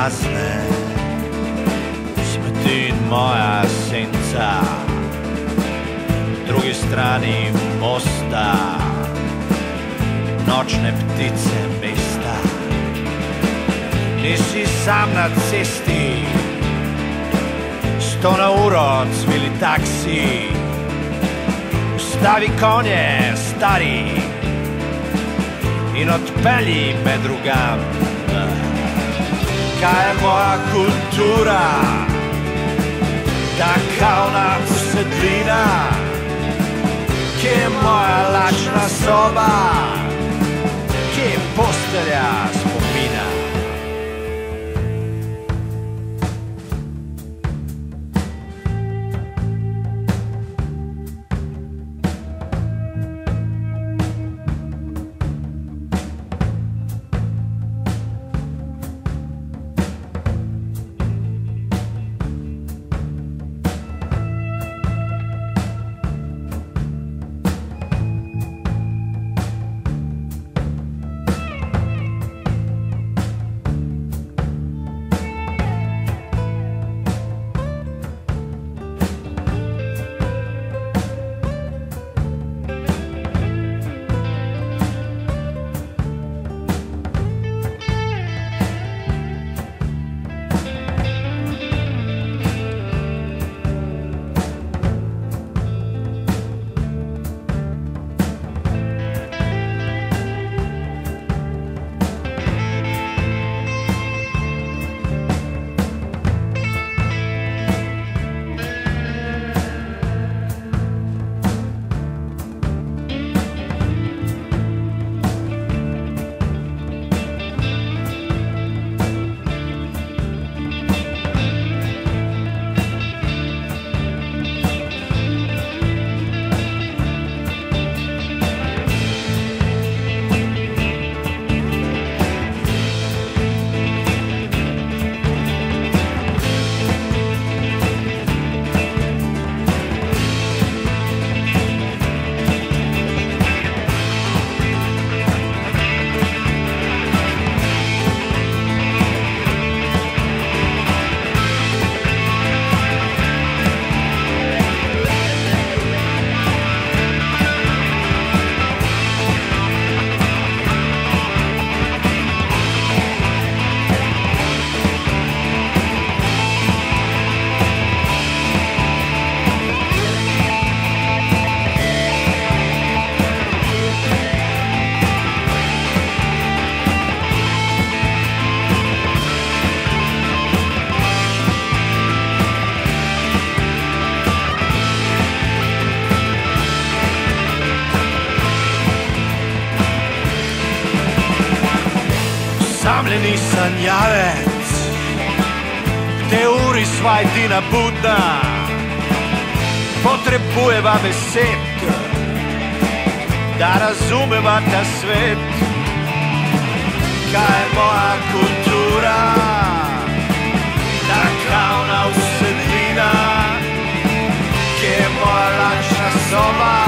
prazne, smrti moja senca. Na drugi strani mosta nočne ptice mesta. Nisi sam na cesti, 100 na uro cvili taksi. Ustavi konje, stari, in odpelji me drugam. Kaj je moja kultura, ta kavna usedlina? Kje je moja lačna soba, kje je postelja spomina? Zamljeni sanjavec, v tej uri sva edina budna, potrebujeva besed, da razumeva ta svet. Kaj je moja kultura, ta klavna usedlina, kje je moja lačna soba?